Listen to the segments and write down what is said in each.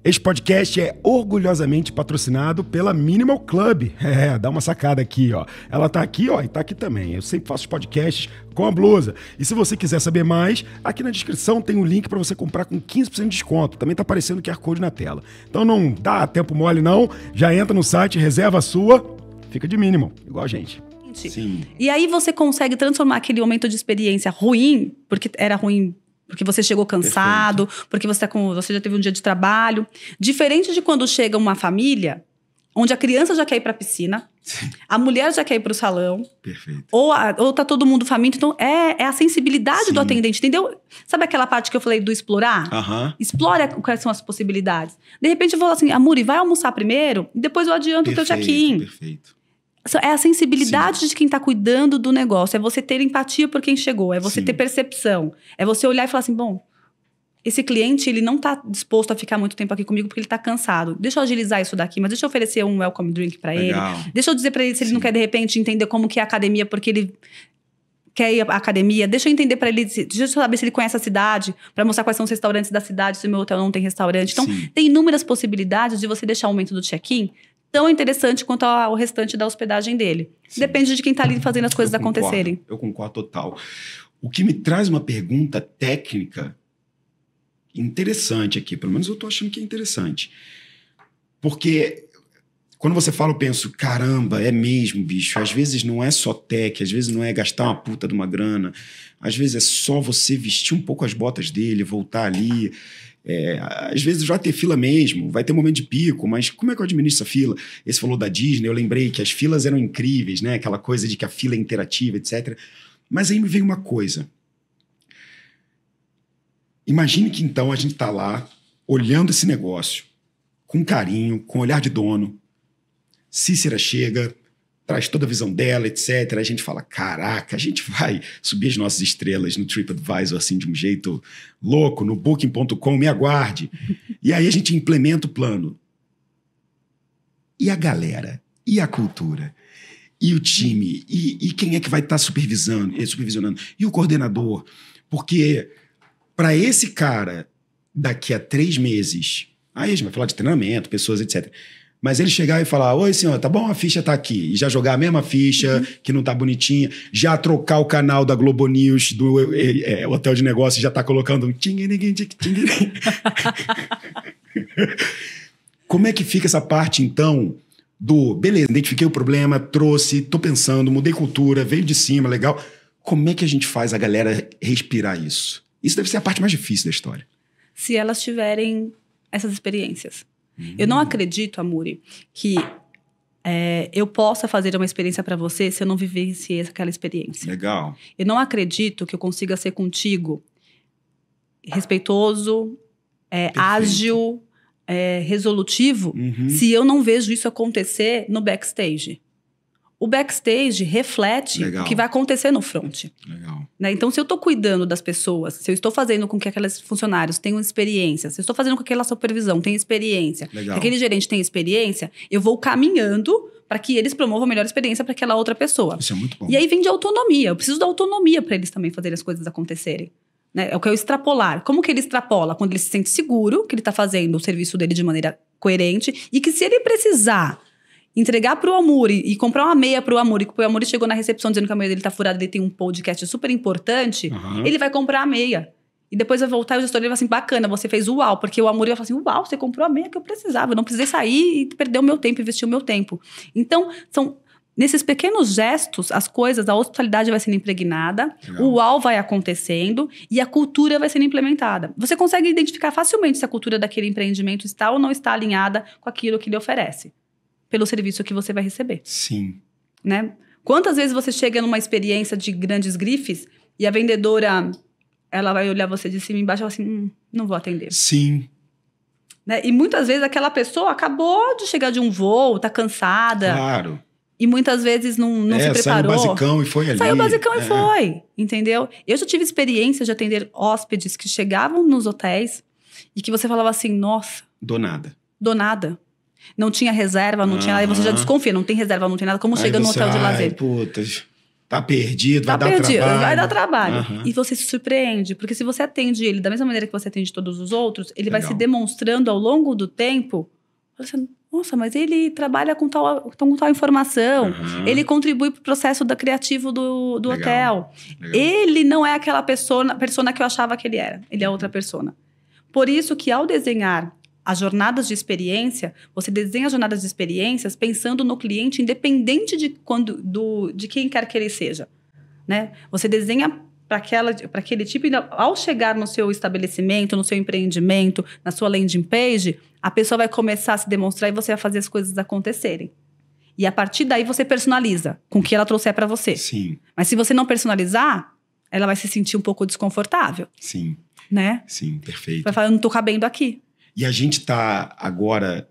Este podcast é orgulhosamente patrocinado pela Minimal Club. Dá uma sacada aqui, ó. Ela tá aqui, ó, e tá aqui também. Eu sempre faço podcasts com a blusa. E se você quiser saber mais, aqui na descrição tem um link para você comprar com 15% de desconto. Também tá aparecendo o QR Code na tela. Então não dá tempo mole não, já entra no site, reserva a sua, fica de minimal, igual a gente. Sim. E aí você consegue transformar aquele momento de experiência ruim, porque era ruim porque você chegou cansado, perfeito, porque você já teve um dia de trabalho. Diferente de quando chega uma família, onde a criança já quer ir para a piscina, sim, a mulher já quer ir para o salão, perfeito, ou tá todo mundo faminto. Então, é a sensibilidade, sim, do atendente, entendeu? Sabe aquela parte que eu falei do explorar? Explora quais são as possibilidades. De repente eu vou assim, Amuri, vai almoçar primeiro, e depois eu adianto, perfeito, o teu check-in. Perfeito. É a sensibilidade, sim, de quem está cuidando do negócio. É você ter empatia por quem chegou. É você, sim, ter percepção. É você olhar e falar assim, bom, esse cliente, ele não está disposto a ficar muito tempo aqui comigo porque ele está cansado. Deixa eu agilizar isso daqui, mas deixa eu oferecer um welcome drink para ele. Deixa eu dizer para ele se ele, sim, não quer, de repente, entender como que é a academia porque ele quer ir à academia. Deixa eu entender para ele, deixa eu saber se ele conhece a cidade, para mostrar quais são os restaurantes da cidade, se o meu hotel não tem restaurante. Então, sim, tem inúmeras possibilidades de você deixar o momento do check-in tão interessante quanto o restante da hospedagem dele. Sim. Depende de quem está ali fazendo as coisas acontecerem. Eu concordo total. O que me traz uma pergunta técnica interessante aqui, pelo menos eu estou achando que é interessante. Porque quando você fala, eu penso, caramba, é mesmo, bicho. Às vezes não é só tech, às vezes não é gastar uma puta de uma grana, às vezes é só você vestir um pouco as botas dele, voltar ali. Às vezes vai ter fila mesmo, vai ter momento de pico, mas como é que eu administro a fila? Esse falou da Disney, eu lembrei que as filas eram incríveis, né? Aquela coisa de que a fila é interativa, etc. Mas aí me veio uma coisa. Imagine que então a gente está lá, olhando esse negócio, com carinho, com olhar de dono. Cícera chega, traz toda a visão dela, etc. A gente fala, caraca, a gente vai subir as nossas estrelas no TripAdvisor assim de um jeito louco, no Booking.com, me aguarde. E aí a gente implementa o plano. E a galera? E a cultura? E o time? E quem é que vai estar supervisionando? E o coordenador? Porque para esse cara, daqui a 3 meses, aí a gente vai falar de treinamento, pessoas, etc., mas ele chegar e falar, oi senhor, tá bom, a ficha tá aqui. E já jogar a mesma ficha, que não tá bonitinha. Já trocar o canal da Globo News, do hotel de negócio, já tá colocando um Como é que fica essa parte, então, do... Beleza, identifiquei o problema, trouxe, tô pensando, mudei cultura, veio de cima, legal. Como é que a gente faz a galera respirar isso? Isso deve ser a parte mais difícil da história. Se elas tiverem essas experiências. Eu não acredito, Amuri, que eu possa fazer uma experiência para você se eu não vivenciei aquela experiência. Legal. Eu não acredito que eu consiga ser contigo respeitoso, ágil, resolutivo, se eu não vejo isso acontecer no backstage. O backstage reflete, legal, o que vai acontecer no front. Legal. Né? Então, se eu estou cuidando das pessoas, se eu estou fazendo com que aqueles funcionários tenham experiência, se eu estou fazendo com que aquela supervisão tenha experiência, legal, que aquele gerente tenha experiência, eu vou caminhando para que eles promovam a melhor experiência para aquela outra pessoa. Isso é muito bom. E aí vem de autonomia. Eu preciso da autonomia para eles também fazerem as coisas acontecerem. Né? É o que eu extrapolar. Como que ele extrapola? Quando ele se sente seguro que ele está fazendo o serviço dele de maneira coerente e que se ele precisar entregar pro Amuri e comprar uma meia pro Amuri, que o Amuri chegou na recepção dizendo que a meia dele tá furada, ele tem um podcast super importante, ele vai comprar a meia. E depois vai voltar e o gestor ele vai assim, bacana, você fez uau, porque o Amuri vai falar assim, uau, você comprou a meia que eu precisava, eu não precisei sair e perder o meu tempo, investir o meu tempo. Então, são nesses pequenos gestos, as coisas, a hospitalidade vai sendo impregnada, o uau vai acontecendo e a cultura vai sendo implementada. Você consegue identificar facilmente se a cultura daquele empreendimento está ou não está alinhada com aquilo que ele oferece, pelo serviço que você vai receber. Sim. Né? Quantas vezes você chega numa experiência de grandes grifes e a vendedora, ela vai olhar você de cima e embaixo e fala assim, não vou atender. Sim. Né? E muitas vezes aquela pessoa acabou de chegar de um voo, tá cansada. Claro. E muitas vezes não se preparou. Saiu basicão e foi ali. Saiu basicão e foi, entendeu? Eu já tive experiência de atender hóspedes que chegavam nos hotéis e que você falava assim, nossa... Do nada. Não tinha reserva, não tinha nada. Aí você já desconfia, não tem reserva, não tem nada. Como chega no hotel de lazer? Puta. Tá perdido, vai dar perdido, trabalho. vai dar trabalho. Aham. E você se surpreende, porque se você atende ele da mesma maneira que você atende todos os outros, ele vai Legal. se demonstrando ao longo do tempo. Você, nossa, mas ele trabalha com tal informação. Aham. Ele contribui para o processo criativo do Legal. hotel. Legal. Ele não é aquela persona que eu achava que ele era. Ele é outra persona. Por isso que ao desenhar as jornadas de experiência, você desenha as jornadas de experiências pensando no cliente, independente de quem quer que ele seja, né? Você desenha para aquele tipo, e ao chegar no seu estabelecimento, no seu empreendimento, na sua landing page, a pessoa vai começar a se demonstrar e você vai fazer as coisas acontecerem. E a partir daí você personaliza com o que ela trouxer para você. Sim, Mas se você não personalizar, ela vai se sentir um pouco desconfortável, sim, né? sim, perfeito. Vai falar, eu não tô cabendo aqui. E a gente está agora,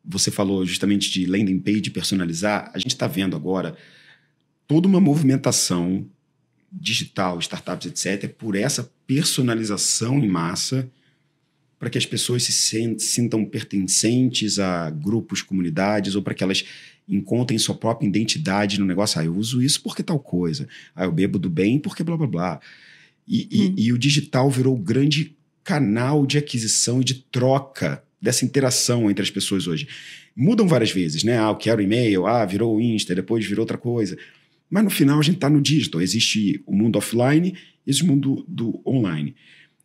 você falou justamente de landing page personalizar, a gente está vendo agora toda uma movimentação digital, startups, etc., por essa personalização em massa, para que as pessoas se sintam pertencentes a grupos, comunidades, ou para que elas encontrem sua própria identidade no negócio. Eu uso isso porque tal coisa. Eu bebo do bem porque blá, blá, blá. E o digital virou o grande canal de aquisição e de troca dessa interação entre as pessoas hoje. Mudam várias vezes, né? Eu quero e-mail, virou o Insta, depois virou outra coisa. Mas no final a gente está no digital. Existe o mundo offline e existe o mundo do online.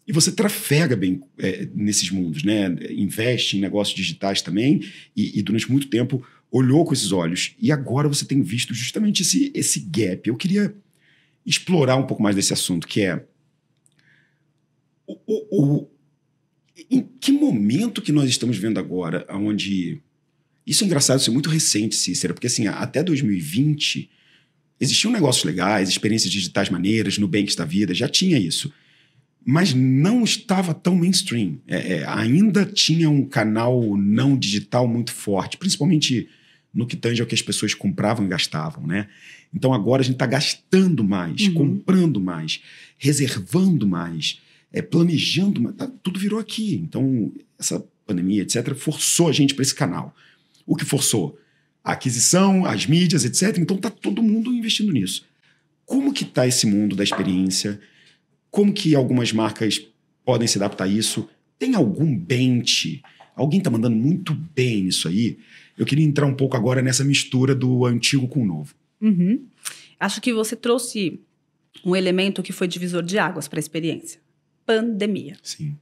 E você trafega bem nesses mundos, né? Investe em negócios digitais também e durante muito tempo olhou com esses olhos. E agora você tem visto justamente esse gap. Eu queria explorar um pouco mais desse assunto, que é em que momento que nós estamos vendo agora, onde... Isso é engraçado, isso é muito recente, Cícera, porque assim, até 2020 existiam negócios legais, experiências digitais maneiras, Nubank da vida, já tinha isso. Mas não estava tão mainstream. Ainda tinha um canal não digital muito forte, principalmente no que tange ao que as pessoas compravam e gastavam, né? Então agora a gente está gastando mais, comprando mais, reservando mais, planejando mais, tudo virou aqui. Então essa pandemia, etc., forçou a gente para esse canal. O que forçou? A aquisição, as mídias, etc. Então está todo mundo investindo nisso. Como que está esse mundo da experiência? Como que algumas marcas podem se adaptar a isso? Tem algum bench? Alguém está mandando muito bem nisso aí? Eu queria entrar um pouco agora nessa mistura do antigo com o novo. Uhum. Acho que você trouxe um elemento que foi divisor de águas para a experiência. Pandemia. Sim.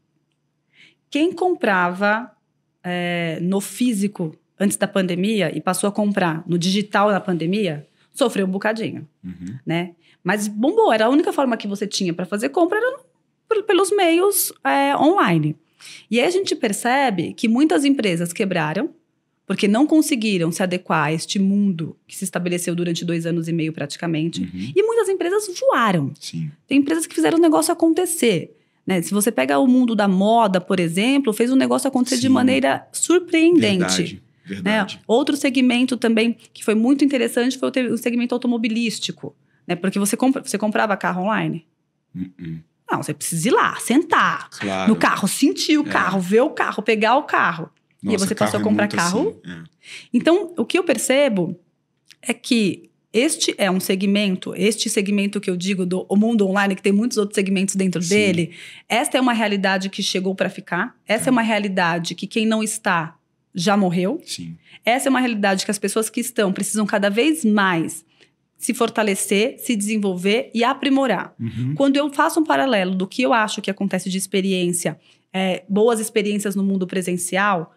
Quem comprava no físico antes da pandemia e passou a comprar no digital na pandemia, sofreu um bocadinho, né? Mas bombou, era a única forma que você tinha para fazer compra era pelos meios online. E aí a gente percebe que muitas empresas quebraram, porque não conseguiram se adequar a este mundo que se estabeleceu durante 2 anos e meio praticamente. E muitas empresas voaram. Sim. Tem empresas que fizeram o negócio acontecer. Né? Se você pega o mundo da moda, por exemplo, fez o negócio acontecer de maneira surpreendente. Verdade. Né? Outro segmento também que foi muito interessante foi o segmento automobilístico. Né? Porque você comprava carro online? Não, você precisa ir lá, sentar Claro. no carro, sentir o carro, ver o carro, pegar o carro. Nossa, e aí você passou a comprar carro. Assim, Então, o que eu percebo é que este segmento que eu digo do mundo online, que tem muitos outros segmentos dentro dele, esta é uma realidade que chegou para ficar. Essa é uma realidade que quem não está já morreu. Sim. Essa é uma realidade que as pessoas que estão precisam cada vez mais se fortalecer, se desenvolver e aprimorar. Quando eu faço um paralelo do que eu acho que acontece de experiência, boas experiências no mundo presencial,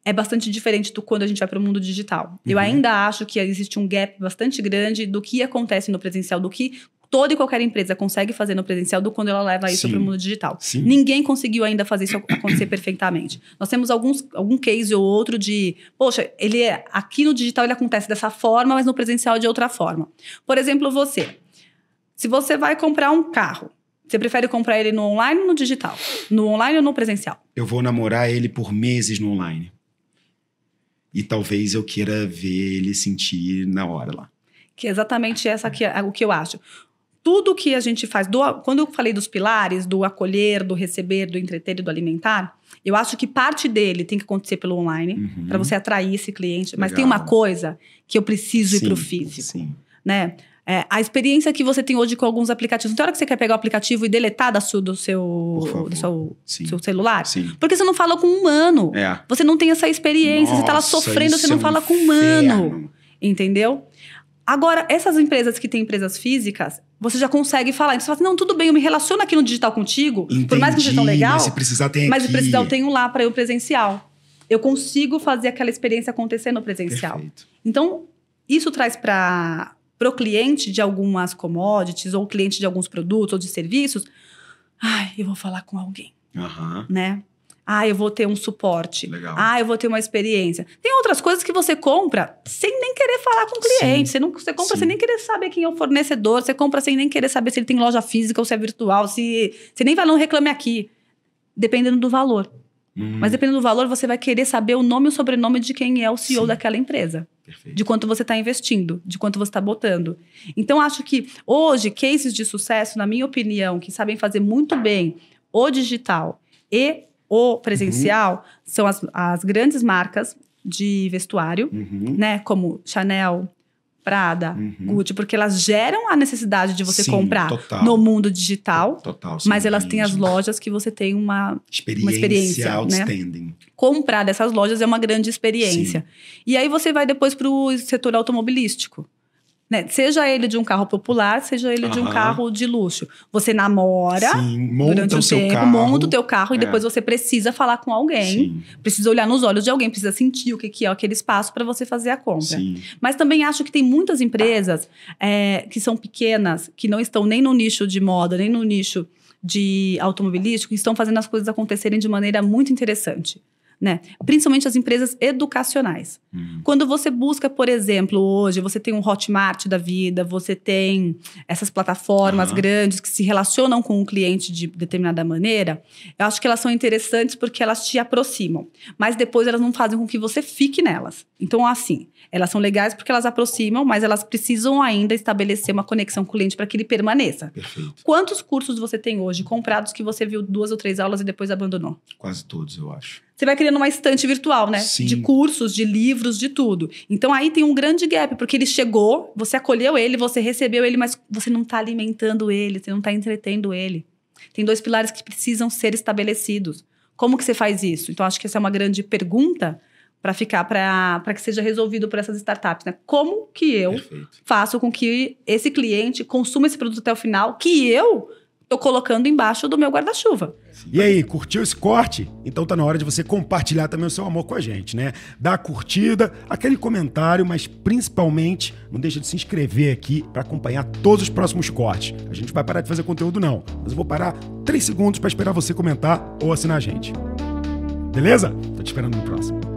é bastante diferente do quando a gente vai para o mundo digital. Eu ainda acho que existe um gap bastante grande do que acontece no presencial, do que toda e qualquer empresa consegue fazer no presencial do quando ela leva isso para o mundo digital. Sim. Ninguém conseguiu ainda fazer isso acontecer perfeitamente. Nós temos algum case ou outro de, poxa, aqui no digital ele acontece dessa forma, mas no presencial é de outra forma. Por exemplo, se você vai comprar um carro, você prefere comprar ele no online ou no digital? No online ou no presencial? Eu vou namorar ele por meses no online. E talvez eu queira ver ele sentir na hora lá. Que é exatamente o que eu acho. Tudo que a gente faz, quando eu falei dos pilares, do acolher, do receber, do entreter e do alimentar, eu acho que parte dele tem que acontecer pelo online, para você atrair esse cliente. Mas tem uma coisa que eu preciso ir para o físico. Sim. Né? A experiência que você tem hoje com alguns aplicativos. Não tem hora que você quer pegar o aplicativo e deletar do seu celular? Sim. Porque você não fala com um humano. Você não tem essa experiência. Você tá lá sofrendo, você não fala com um humano. Entendeu? Agora, essas empresas que têm empresas físicas, você já consegue falar. Então você fala assim, não, tudo bem, eu me relaciono aqui no digital contigo. Entendi, por mais que seja tão legal. Mas se precisar, tem Mas aqui. se precisar, eu tenho lá para eu presencial. Eu consigo fazer aquela experiência acontecer no presencial. Perfeito. Então, isso traz para o cliente de algumas commodities ou cliente de alguns produtos ou de serviços, eu vou falar com alguém, né? Eu vou ter um suporte. Legal. Eu vou ter uma experiência. Tem outras coisas que você compra sem nem querer falar com o cliente. Você compra sem nem querer saber quem é o fornecedor. Você compra sem nem querer saber se ele tem loja física ou se é virtual. Você nem vai, não reclame aqui. Dependendo do valor. Mas dependendo do valor, você vai querer saber o nome e o sobrenome de quem é o CEO daquela empresa. Perfeito. De quanto você está investindo, de quanto você está botando. Então, acho que hoje, cases de sucesso, na minha opinião, que sabem fazer muito bem o digital e o presencial, são as grandes marcas de vestuário, né? Como Chanel, Prada, Gucci, porque elas geram a necessidade de você comprar no mundo digital, mas elas têm as lojas que você tem uma experiência outstanding. Né? Comprar dessas lojas é uma grande experiência. Sim. E aí você vai depois para o setor automobilístico. Né? Seja ele de um carro popular, seja ele de um carro de luxo. Você namora durante um tempo, monta o teu carro e depois você precisa falar com alguém. Precisa olhar nos olhos de alguém, precisa sentir o que é aquele espaço para você fazer a compra. Sim. Mas também acho que tem muitas empresas que são pequenas, que não estão nem no nicho de moda, nem no nicho de automobilístico, que estão fazendo as coisas acontecerem de maneira muito interessante. Né? Principalmente as empresas educacionais. Quando você busca, por exemplo, hoje você tem um Hotmart da vida, você tem essas plataformas grandes que se relacionam com o cliente de determinada maneira, eu acho que elas são interessantes porque elas te aproximam, mas depois elas não fazem com que você fique nelas. Então, assim, elas são legais porque elas aproximam, mas elas precisam ainda estabelecer uma conexão com o cliente para que ele permaneça. Perfeito. Quantos cursos você tem hoje comprados que você viu 2 ou 3 aulas e depois abandonou? Quase todos, eu acho. Você vai criando uma estante virtual, né? Sim. De cursos, de livros, de tudo. Então, aí tem um grande gap, porque ele chegou, você acolheu ele, você recebeu ele, mas você não está alimentando ele, você não está entretendo ele. Tem 2 pilares que precisam ser estabelecidos. Como que você faz isso? Então, acho que essa é uma grande pergunta para que seja resolvido por essas startups, né? Como que eu faço com que esse cliente consuma esse produto até o final, que eu tô colocando embaixo do meu guarda-chuva. E aí, curtiu esse corte? Então tá na hora de você compartilhar também o seu amor com a gente, né? Dá a curtida, aquele comentário, mas principalmente não deixa de se inscrever aqui para acompanhar todos os próximos cortes. A gente não vai parar de fazer conteúdo não, mas eu vou parar 3 segundos para esperar você comentar ou assinar a gente. Beleza? Tô te esperando no próximo.